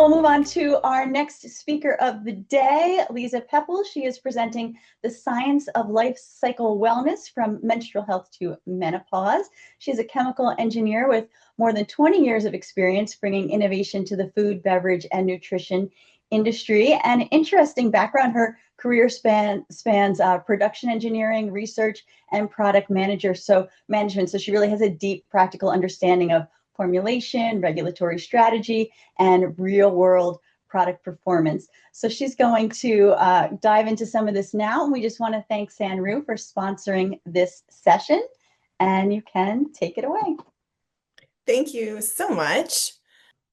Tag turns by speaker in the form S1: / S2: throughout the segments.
S1: we'll move on to our next speaker of the day, Liza Pepple. She is presenting The Science of Life Cycle Wellness from Menstrual Health to Menopause. She's a chemical engineer with more than 20 years of experience bringing innovation to the food, beverage, and nutrition industry. And interesting background, her career spans production engineering, research, and product management. So she really has a deep practical understanding of formulation, regulatory strategy, and real-world product performance. So she's going to dive into some of this now. And we just want to thank Saanroo for sponsoring this session. And you can take it away.
S2: Thank you so much.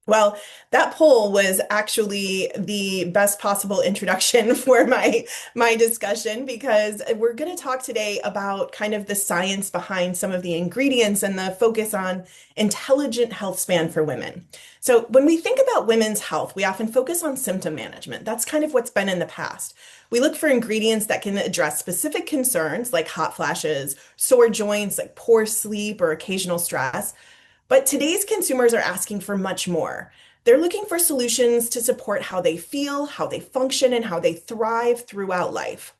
S2: Well, that poll was actually the best possible introduction for my discussion, because we're going to talk today about kind of the science behind some of the ingredients and the focus on intelligent health span for women. So when we think about women's health, we often focus on symptom management. That's kind of what's been in the past. We look for ingredients that can address specific concerns like hot flashes, sore joints, like poor sleep or occasional stress. But today's consumers are asking for much more. They're looking for solutions to support how they feel, how they function, and how they thrive throughout life.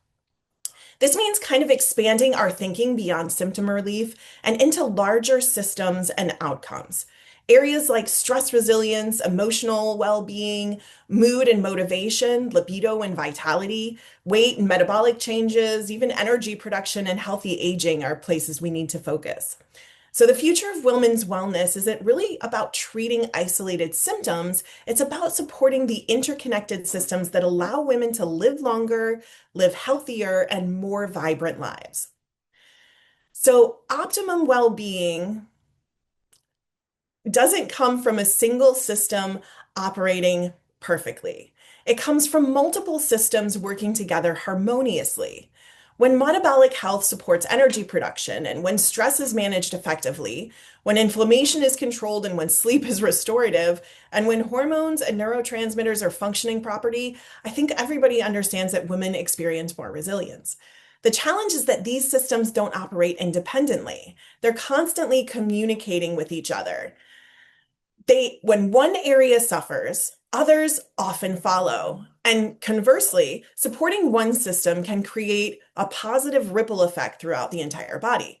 S2: This means kind of expanding our thinking beyond symptom relief and into larger systems and outcomes. Areas like stress resilience, emotional well-being, mood and motivation, libido and vitality, weight and metabolic changes, even energy production and healthy aging are places we need to focus. So the future of women's wellness isn't really about treating isolated symptoms. It's about supporting the interconnected systems that allow women to live longer, live healthier, and more vibrant lives. So optimum well-being doesn't come from a single system operating perfectly. It comes from multiple systems working together harmoniously. When metabolic health supports energy production, and when stress is managed effectively, when inflammation is controlled, and when sleep is restorative, and when hormones and neurotransmitters are functioning properly, I think everybody understands that women experience more resilience. The challenge is that these systems don't operate independently. They're constantly communicating with each other. When one area suffers, others often follow. And conversely, supporting one system can create a positive ripple effect throughout the entire body.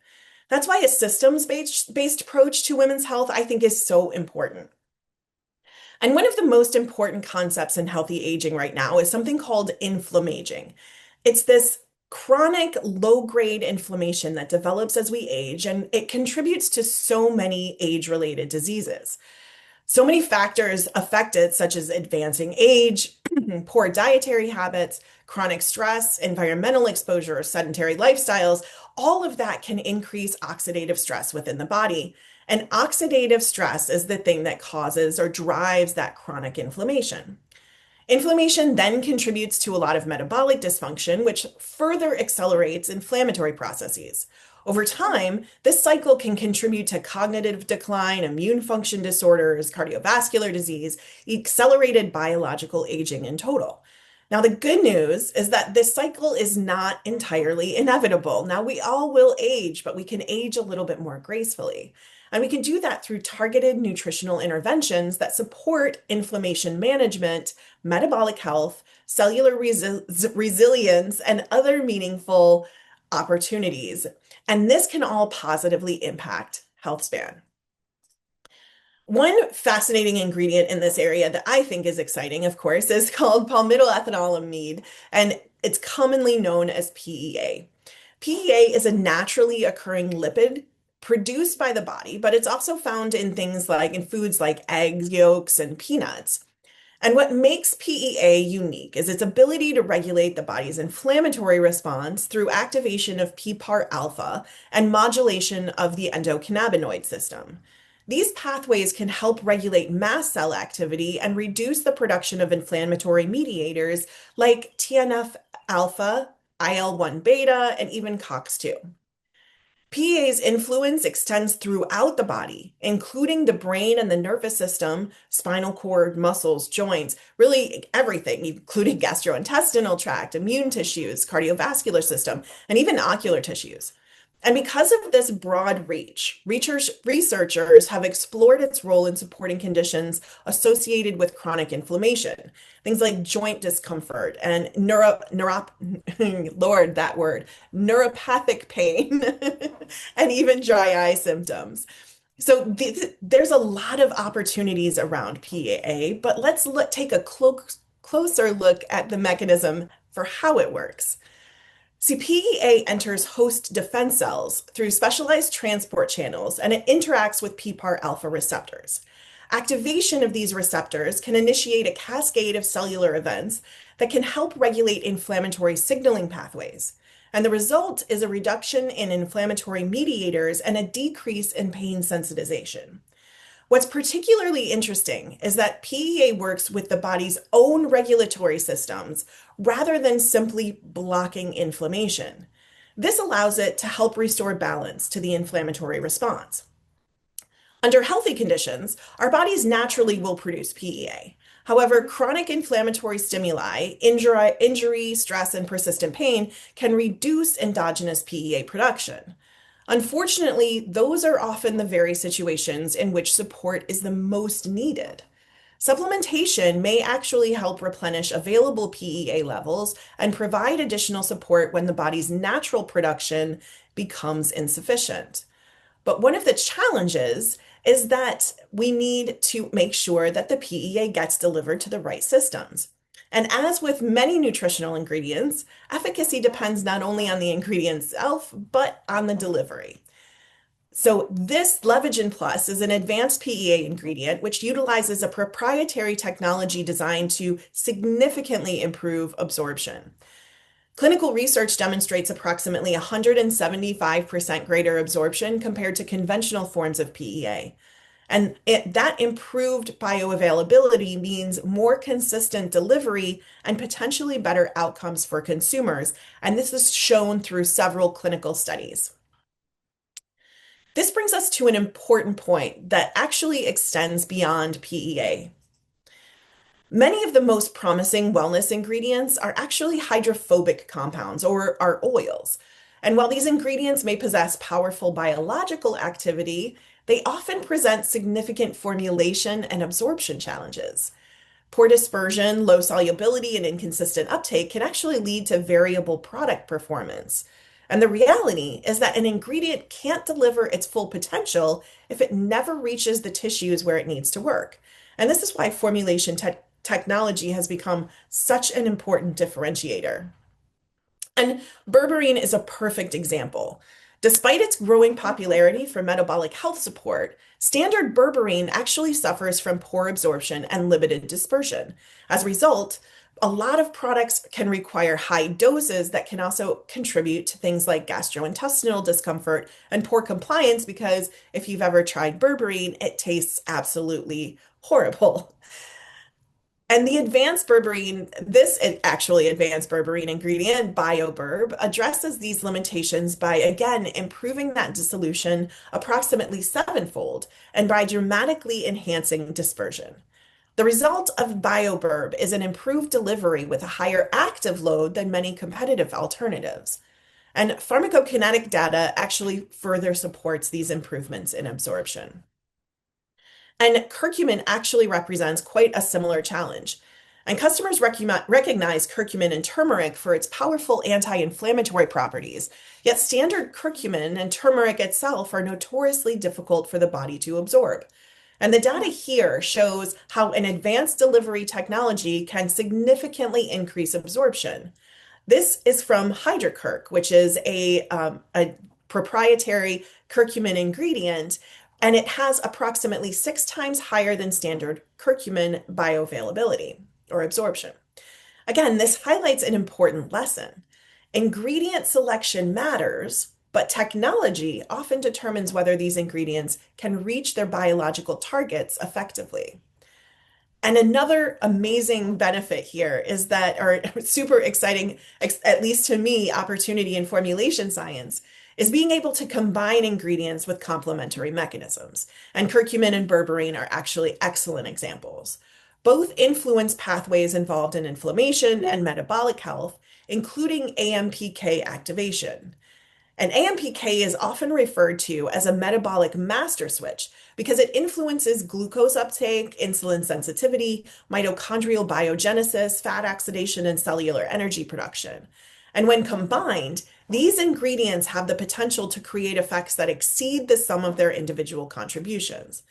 S2: That's why a systems-based approach to women's health, I think, is so important. And one of the most important concepts in healthy aging right now is something called inflammaging. It's this chronic low-grade inflammation that develops as we age, and it contributes to so many age-related diseases. So many factors affect it, such as advancing age, poor dietary habits, chronic stress, environmental exposure, sedentary lifestyles. All of that can increase oxidative stress within the body. And oxidative stress is the thing that causes or drives that chronic inflammation. Inflammation then contributes to a lot of metabolic dysfunction, which further accelerates inflammatory processes. Over time, this cycle can contribute to cognitive decline, immune function disorders, cardiovascular disease, accelerated biological aging in total. Now, the good news is that this cycle is not entirely inevitable. Now, we all will age, but we can age a little bit more gracefully. And we can do that through targeted nutritional interventions that support inflammation management, metabolic health, cellular resilience, and other meaningful opportunities. And this can all positively impact health span. One fascinating ingredient in this area that I think is exciting, of course, is called palmitoylethanolamide, and it's commonly known as PEA. PEA is a naturally occurring lipid produced by the body, but it's also found in foods like eggs, yolks, and peanuts. And what makes PEA unique is its ability to regulate the body's inflammatory response through activation of PPAR alpha and modulation of the endocannabinoid system. These pathways can help regulate mast cell activity and reduce the production of inflammatory mediators like TNF alpha, IL-1 beta, and even COX-2. PEA's influence extends throughout the body, including the brain and the nervous system, spinal cord, muscles, joints, really everything, including gastrointestinal tract, immune tissues, cardiovascular system, and even ocular tissues. And because of this broad reach, researchers have explored its role in supporting conditions associated with chronic inflammation, things like joint discomfort and Lord, that word, neuropathic pain, and even dry eye symptoms. So there's a lot of opportunities around PAA, but let's take a closer look at the mechanism for how it works. See, PEA enters host defense cells through specialized transport channels and it interacts with PPAR alpha receptors. Activation of these receptors can initiate a cascade of cellular events that can help regulate inflammatory signaling pathways. And the result is a reduction in inflammatory mediators and a decrease in pain sensitization. What's particularly interesting is that PEA works with the body's own regulatory systems rather than simply blocking inflammation. This allows it to help restore balance to the inflammatory response. Under healthy conditions, our bodies naturally will produce PEA. However, chronic inflammatory stimuli, injury, stress, and persistent pain can reduce endogenous PEA production. Unfortunately, those are often the very situations in which support is the most needed. Supplementation may actually help replenish available PEA levels and provide additional support when the body's natural production becomes insufficient. But one of the challenges is that we need to make sure that the PEA gets delivered to the right systems. And as with many nutritional ingredients, efficacy depends not only on the ingredient itself, but on the delivery. So this Levagen Plus is an advanced PEA ingredient which utilizes a proprietary technology designed to significantly improve absorption. Clinical research demonstrates approximately 175% greater absorption compared to conventional forms of PEA. And that improved bioavailability means more consistent delivery and potentially better outcomes for consumers. And this is shown through several clinical studies. This brings us to an important point that actually extends beyond PEA. Many of the most promising wellness ingredients are actually hydrophobic compounds or are oils. And while these ingredients may possess powerful biological activity, they often present significant formulation and absorption challenges. Poor dispersion, low solubility, and inconsistent uptake can actually lead to variable product performance. And the reality is that an ingredient can't deliver its full potential if it never reaches the tissues where it needs to work. And this is why formulation technology has become such an important differentiator. And berberine is a perfect example. Despite its growing popularity for metabolic health support, standard berberine actually suffers from poor absorption and limited dispersion. As a result, a lot of products can require high doses that can also contribute to things like gastrointestinal discomfort and poor compliance because if you've ever tried berberine, it tastes absolutely horrible. And the advanced berberine, this actually advanced berberine ingredient, BioBerb, addresses these limitations by again improving that dissolution approximately sevenfold and by dramatically enhancing dispersion. The result of BioBerb is an improved delivery with a higher active load than many competitive alternatives. And pharmacokinetic data actually further supports these improvements in absorption. And curcumin actually represents quite a similar challenge. And customers recognize curcumin and turmeric for its powerful anti-inflammatory properties. Yet standard curcumin and turmeric itself are notoriously difficult for the body to absorb. And the data here shows how an advanced delivery technology can significantly increase absorption. This is from HydroCurc, which is a proprietary curcumin ingredient, and it has approximately 6 times higher than standard curcumin bioavailability or absorption. Again, this highlights an important lesson. Ingredient selection matters, but technology often determines whether these ingredients can reach their biological targets effectively. And another amazing benefit here is that, or super exciting, at least to me, opportunity in formulation science is being able to combine ingredients with complementary mechanisms. And curcumin and berberine are actually excellent examples. Both influence pathways involved in inflammation and metabolic health, including AMPK activation. And AMPK is often referred to as a metabolic master switch because it influences glucose uptake, insulin sensitivity, mitochondrial biogenesis, fat oxidation, and cellular energy production. And when combined, these ingredients have the potential to create effects that exceed the sum of their individual contributions.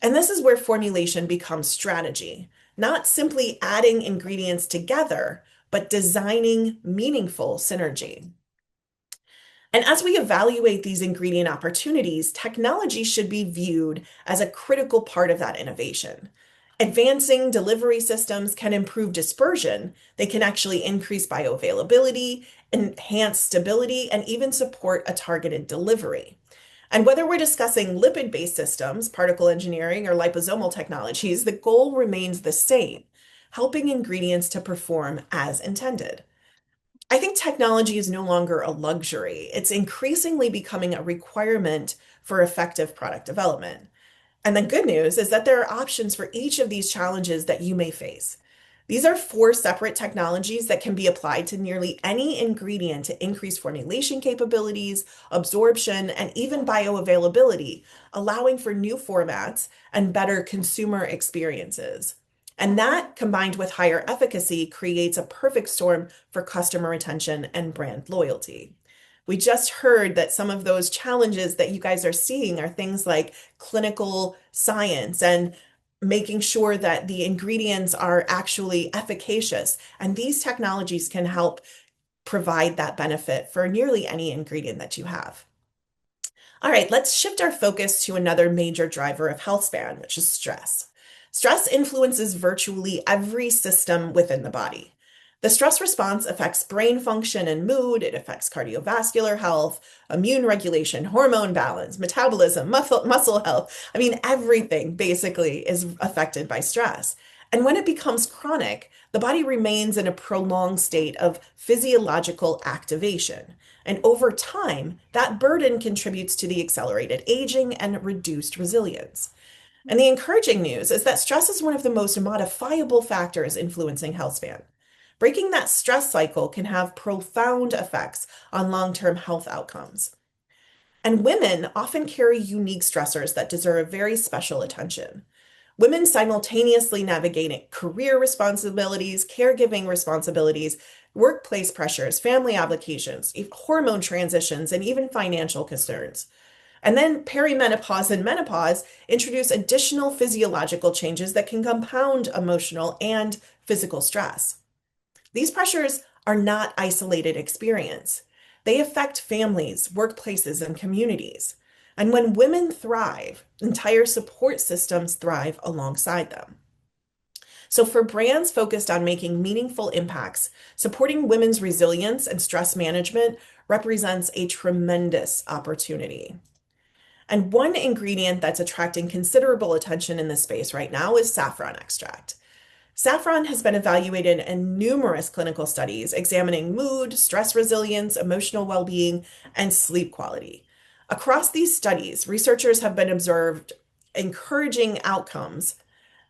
S2: And this is where formulation becomes strategy, not simply adding ingredients together, but designing meaningful synergy. And as we evaluate these ingredient opportunities, technology should be viewed as a critical part of that innovation. Advancing delivery systems can improve dispersion. They can actually increase bioavailability, enhance stability, and even support a targeted delivery. And whether we're discussing lipid-based systems, particle engineering, or liposomal technologies, the goal remains the same, helping ingredients to perform as intended. I think technology is no longer a luxury. It's increasingly becoming a requirement for effective product development. And the good news is that there are options for each of these challenges that you may face. These are four separate technologies that can be applied to nearly any ingredient to increase formulation capabilities, absorption, and even bioavailability, allowing for new formats and better consumer experiences. And that, combined with higher efficacy, creates a perfect storm for customer retention and brand loyalty. We just heard that some of those challenges that you guys are seeing are things like clinical science and making sure that the ingredients are actually efficacious. And these technologies can help provide that benefit for nearly any ingredient that you have. All right, let's shift our focus to another major driver of health span, which is stress. Stress influences virtually every system within the body. The stress response affects brain function and mood. It affects cardiovascular health, immune regulation, hormone balance, metabolism, muscle health. I mean, everything basically is affected by stress. And when it becomes chronic, the body remains in a prolonged state of physiological activation. And over time, that burden contributes to the accelerated aging and reduced resilience. And the encouraging news is that stress is one of the most modifiable factors influencing health span. Breaking that stress cycle can have profound effects on long-term health outcomes. And women often carry unique stressors that deserve very special attention. Women simultaneously navigate career responsibilities, caregiving responsibilities, workplace pressures, family obligations, hormone transitions, and even financial concerns. And then perimenopause and menopause introduce additional physiological changes that can compound emotional and physical stress. These pressures are not isolated experience. They affect families, workplaces, and communities. And when women thrive, entire support systems thrive alongside them. So, for brands focused on making meaningful impacts, supporting women's resilience and stress management represents a tremendous opportunity. And one ingredient that's attracting considerable attention in this space right now is saffron extract. Saffron has been evaluated in numerous clinical studies examining mood, stress resilience, emotional well-being, and sleep quality. Across these studies, researchers have been observed encouraging outcomes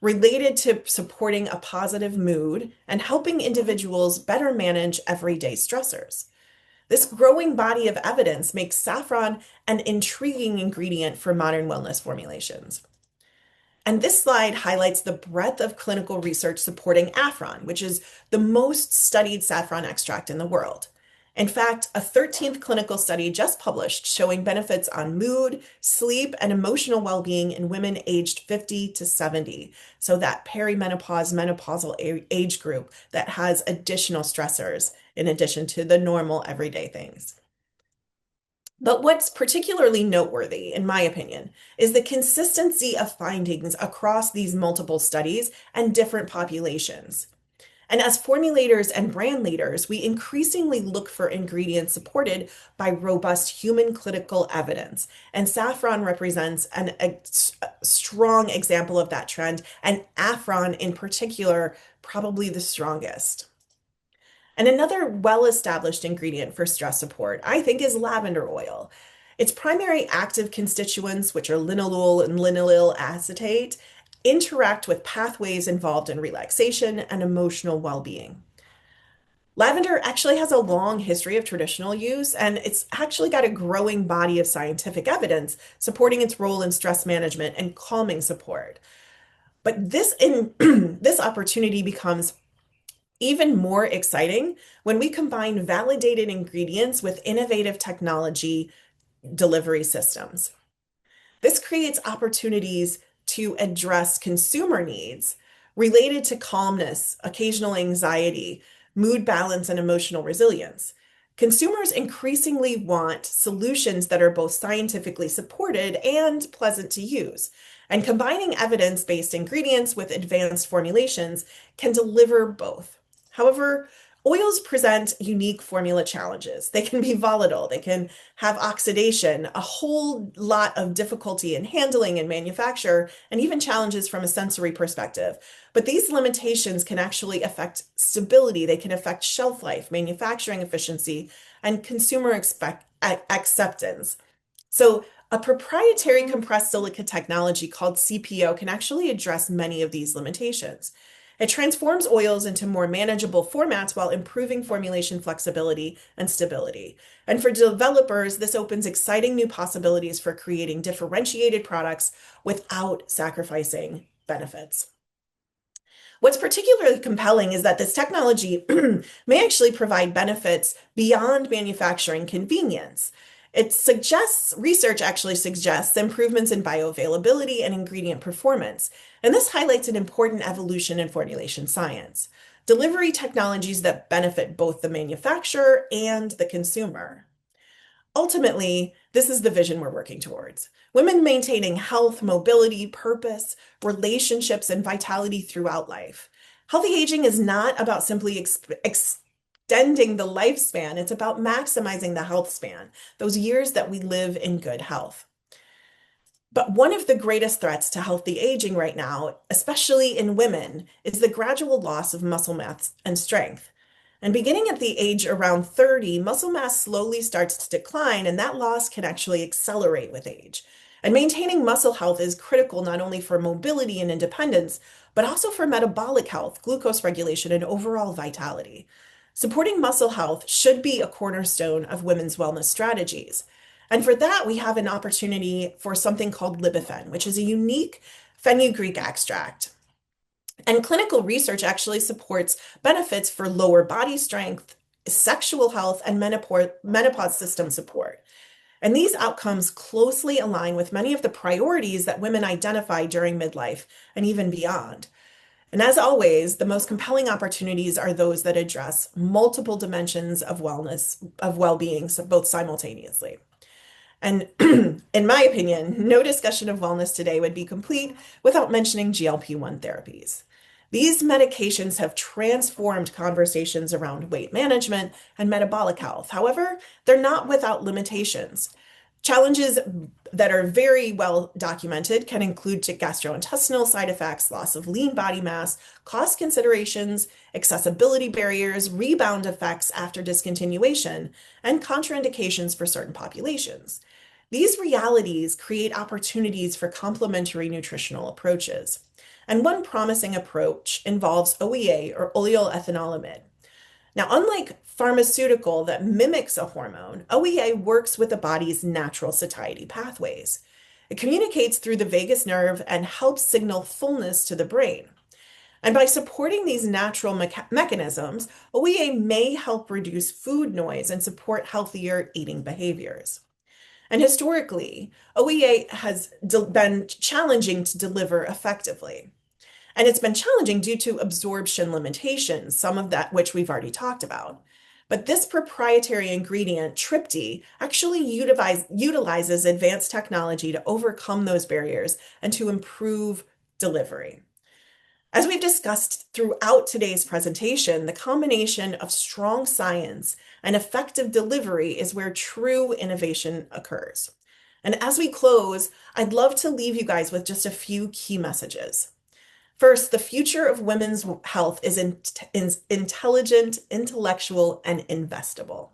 S2: related to supporting a positive mood and helping individuals better manage everyday stressors. This growing body of evidence makes saffron an intriguing ingredient for modern wellness formulations. And this slide highlights the breadth of clinical research supporting Affron, which is the most studied saffron extract in the world. In fact, a 13th clinical study just published showing benefits on mood, sleep, and emotional well-being in women aged 50 to 70. So that perimenopause, menopausal age group that has additional stressors in addition to the normal everyday things. But what's particularly noteworthy, in my opinion, is the consistency of findings across these multiple studies and different populations. And as formulators and brand leaders, we increasingly look for ingredients supported by robust human clinical evidence. And saffron represents a strong example of that trend, and Affron in particular, probably the strongest. And another well-established ingredient for stress support, I think, is lavender oil. Its primary active constituents, which are linalool and linaloyl acetate, interact with pathways involved in relaxation and emotional well-being. Lavender actually has a long history of traditional use, and it's actually got a growing body of scientific evidence supporting its role in stress management and calming support. But this opportunity becomes even more exciting when we combine validated ingredients with innovative technology delivery systems. This creates opportunities to address consumer needs related to calmness, occasional anxiety, mood balance, and emotional resilience. Consumers increasingly want solutions that are both scientifically supported and pleasant to use. And combining evidence-based ingredients with advanced formulations can deliver both. However, oils present unique formula challenges. They can be volatile, they can have oxidation, a whole lot of difficulty in handling and manufacture, and even challenges from a sensory perspective. But these limitations can actually affect stability, they can affect shelf life, manufacturing efficiency, and consumer acceptance. So, a proprietary compressed silica technology called CPO can actually address many of these limitations. It transforms oils into more manageable formats while improving formulation flexibility and stability. And for developers, this opens exciting new possibilities for creating differentiated products without sacrificing benefits. What's particularly compelling is that this technology may actually provide benefits beyond manufacturing convenience. Research actually suggests improvements in bioavailability and ingredient performance. And this highlights an important evolution in formulation science. Delivery technologies that benefit both the manufacturer and the consumer. Ultimately, this is the vision we're working towards. Women maintaining health, mobility, purpose, relationships, and vitality throughout life. Healthy aging is not about simply extending the lifespan, it's about maximizing the health span, those years that we live in good health. But one of the greatest threats to healthy aging right now, especially in women, is the gradual loss of muscle mass and strength. And beginning at the age around 30, muscle mass slowly starts to decline, and that loss can actually accelerate with age. And maintaining muscle health is critical not only for mobility and independence, but also for metabolic health, glucose regulation, and overall vitality. Supporting muscle health should be a cornerstone of women's wellness strategies. And for that, we have an opportunity for something called libofen, which is a unique fenugreek extract. And clinical research actually supports benefits for lower body strength, sexual health, and menopause system support. And these outcomes closely align with many of the priorities that women identify during midlife and even beyond. And as always, the most compelling opportunities are those that address multiple dimensions of wellness, of well-being, so both simultaneously. And in my opinion, no discussion of wellness today would be complete without mentioning GLP-1 therapies. These medications have transformed conversations around weight management and metabolic health. However, they're not without limitations. Challenges that are very well documented can include gastrointestinal side effects, loss of lean body mass, cost considerations, accessibility barriers, rebound effects after discontinuation, and contraindications for certain populations. These realities create opportunities for complementary nutritional approaches. And one promising approach involves OEA, or oleoethanolamide. Now, unlike pharmaceutical that mimics a hormone, OEA works with the body's natural satiety pathways. It communicates through the vagus nerve and helps signal fullness to the brain. And by supporting these natural mechanisms, OEA may help reduce food noise and support healthier eating behaviors. And historically, OEA has been challenging to deliver effectively. And it's been challenging due to absorption limitations, some of that which we've already talked about. But this proprietary ingredient, tryptophan, actually utilizes advanced technology to overcome those barriers and to improve delivery. As we've discussed throughout today's presentation, the combination of strong science and effective delivery is where true innovation occurs. And as we close, I'd love to leave you guys with just a few key messages. First, the future of women's health is intelligent, intellectual, and investable.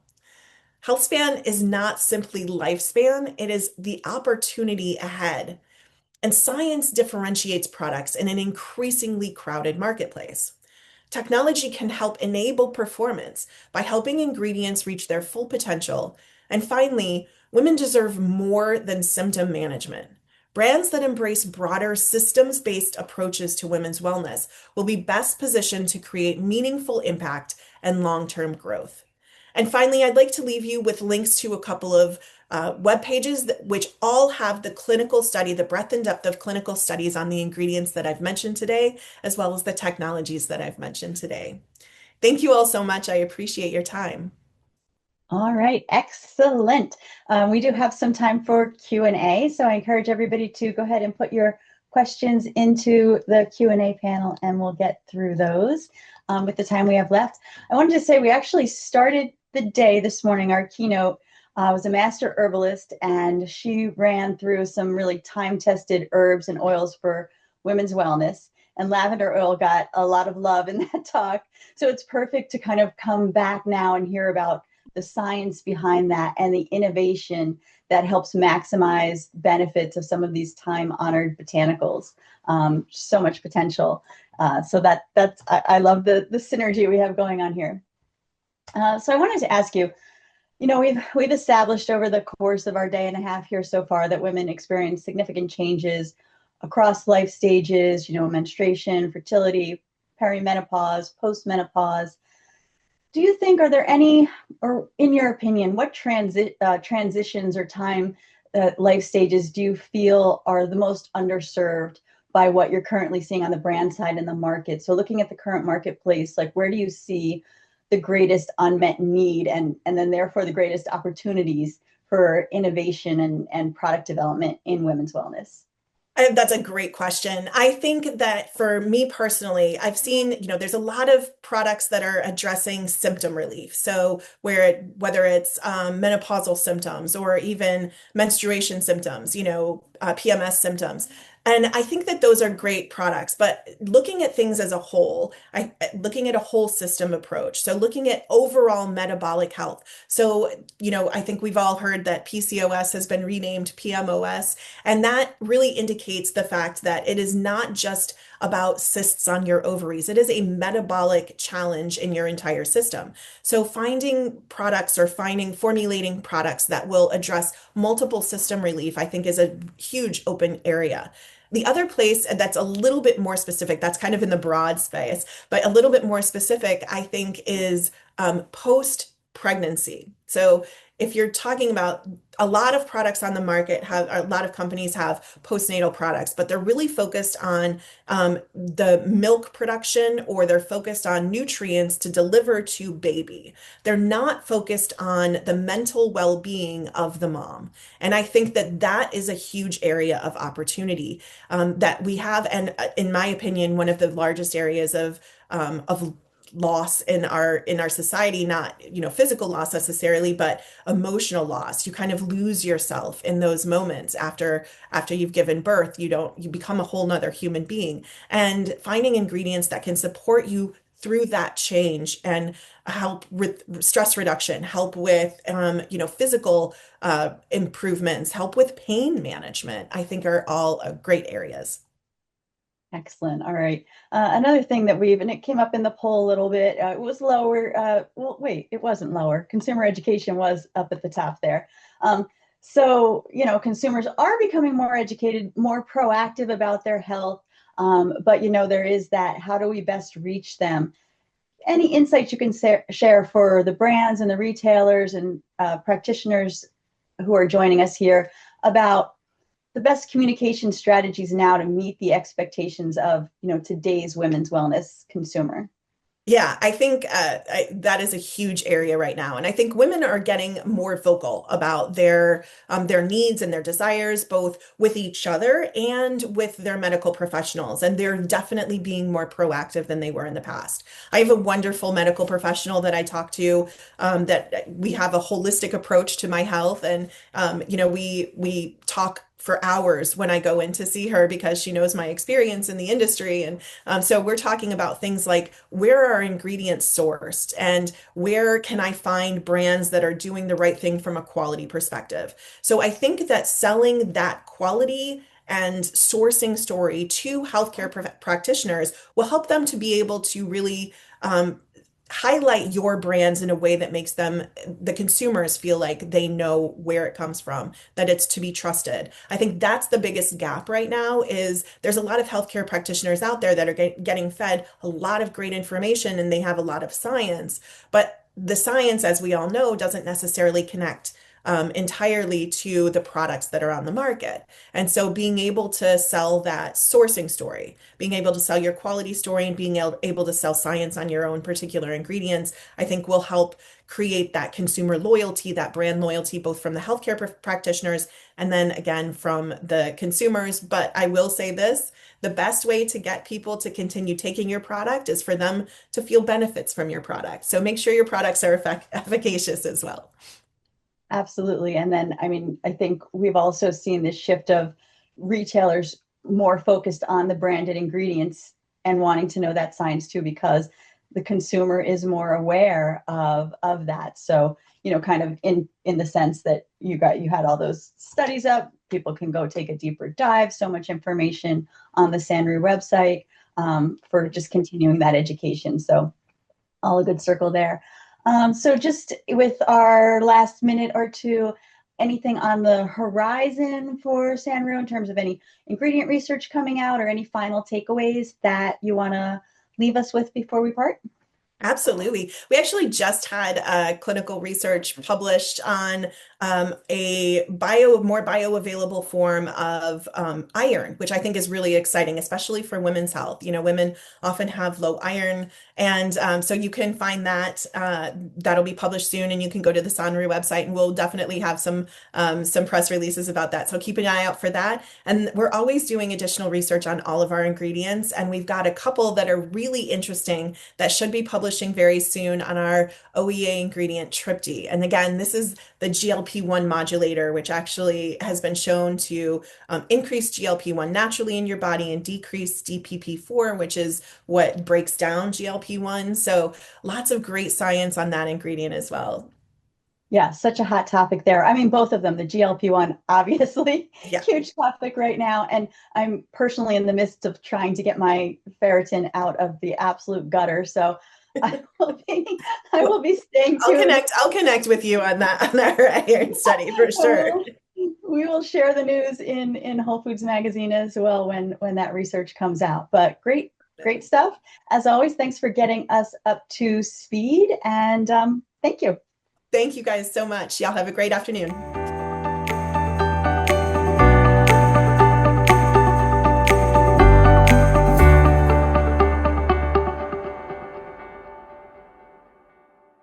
S2: Healthspan is not simply lifespan, it is the opportunity ahead. And science differentiates products in an increasingly crowded marketplace. Technology can help enable performance by helping ingredients reach their full potential. And finally, women deserve more than symptom management. Brands that embrace broader systems-based approaches to women's wellness will be best positioned to create meaningful impact and long-term growth. And finally, I'd like to leave you with links to a couple of web pages which all have the clinical study, the breadth and depth of clinical studies on the ingredients that I've mentioned today, as well as the technologies that I've mentioned today. Thank you all so much. I appreciate your time.
S1: All right, excellent. We do have some time for Q&A, so I encourage everybody to go ahead and put your questions into the Q&A panel, and we'll get through those with the time we have left. I wanted to say we actually started the day this morning. Our keynote was a master herbalist, and she ran through some really time-tested herbs and oils for women's wellness. And lavender oil got a lot of love in that talk. So it's perfect to kind of come back now and hear about the science behind that and the innovation that helps maximize benefits of some of these time-honored botanicals. So much potential. So I love the synergy we have going on here. So I wanted to ask you, we've established over the course of our day and a half here so far that women experience significant changes across life stages, menstruation, fertility, perimenopause, postmenopause. Do you think, are there any, or in your opinion, what transitions or time life stages do you feel are the most underserved by what you're currently seeing on the brand side in the market? So looking at the current marketplace, like where do you see the greatest unmet need and then therefore the greatest opportunities for innovation and product development in women's wellness?
S2: That's a great question. I think that for me personally, I've seen, there's a lot of products that are addressing symptom relief. So whether it's menopausal symptoms or even menstruation symptoms, PMS symptoms. And I think that those are great products, but looking at things as a whole, looking at a whole system approach. So looking at overall metabolic health. So, I think we've all heard that PCOS has been renamed PMOS, and that really indicates the fact that it is not just about cysts on your ovaries. It is a metabolic challenge in your entire system. So finding products or formulating products that will address multiple system relief, I think is a huge open area. The other place that's a little bit more specific, that's kind of in the broad space, but a little bit more specific, I think, is post-pregnancy. So if you're talking about a lot of products on the market, a lot of companies have postnatal products, but they're really focused on the milk production, or they're focused on nutrients to deliver to baby. They're not focused on the mental well-being of the mom. And I think that that is a huge area of opportunity that we have. And in my opinion, one of the largest areas of loss in our society, not physical loss necessarily, but emotional loss. You kind of lose yourself in those moments after you've given birth. You become a whole nother human being, and finding ingredients that can support you through that change and help with stress reduction, help with physical improvements, help with pain management, I think are all great areas.
S1: Excellent. All right. Another thing that and it came up in the poll a little bit, it was lower. Well, wait, it wasn't lower. Consumer education was up at the top there. So, consumers are becoming more educated, more proactive about their health. But, there is that, how do we best reach them? Any insights you can share for the brands and the retailers and practitioners who are joining us here about the best communication strategies now to meet the expectations of, today's women's wellness consumer?
S2: Yeah, I think that is a huge area right now, and I think women are getting more vocal about their needs and their desires, both with each other and with their medical professionals, and they're definitely being more proactive than they were in the past. I have a wonderful medical professional that I talk to, that we have a holistic approach to my health, and we talk for hours when I go in to see her because she knows my experience in the industry. And so we're talking about things like, where are ingredients sourced and where can I find brands that are doing the right thing from a quality perspective? So I think that selling that quality and sourcing story to healthcare practitioners will help them to be able to really highlight your brands in a way that makes them, the consumers, feel like they know where it comes from, that it's to be trusted. I think that's the biggest gap right now is there's a lot of healthcare practitioners out there that are getting fed a lot of great information and they have a lot of science, but the science, as we all know, doesn't necessarily connect entirely to the products that are on the market. And so being able to sell that sourcing story, being able to sell your quality story and being able to sell science on your own particular ingredients, I think will help create that consumer loyalty, that brand loyalty, both from the healthcare practitioners and then again from the consumers. But I will say this, the best way to get people to continue taking your product is for them to feel benefits from your product. So make sure your products are efficacious as well.
S1: Absolutely. And then, I mean, I think we've also seen this shift of retailers more focused on the branded ingredients and wanting to know that science too, because the consumer is more aware of that. So, kind of in the sense that you had all those studies up, people can go take a deeper dive, so much information on the Saanroo website for just continuing that education. So all a good circle there. So just with our last minute or two, anything on the horizon for Saanroo in terms of any ingredient research coming out or any final takeaways that you want to leave us with before we part?
S2: Absolutely. We actually just had clinical research published on a more bioavailable form of iron, which I think is really exciting, especially for women's health. Women often have low iron, and so you can find that that'll be published soon, and you can go to the Saanroo website, and we'll definitely have some press releases about that. So keep an eye out for that. And we're always doing additional research on all of our ingredients, and we've got a couple that are really interesting that should be publishing very soon on our OEA ingredient Trypti. And again, this is the GLP-1 modulator, which actually has been shown to increase GLP-1 naturally in your body and decrease DPP-4, which is what breaks down GLP-1. So lots of great science on that ingredient as well.
S1: Yeah, such a hot topic there. I mean, both of them, the GLP-1, obviously,
S2: Yeah.
S1: huge topic right now. And I'm personally in the midst of trying to get my ferritin out of the absolute gutter. So I will be, I
S2: Well,
S1: will be staying tuned.
S2: I'll connect with you on that on our iron study for sure.
S1: We will share the news in Whole Foods Magazine as well when that research comes out. But great stuff. As always, thanks for getting us up to speed. And thank you.
S2: Thank you guys so much. Y'all have a great afternoon.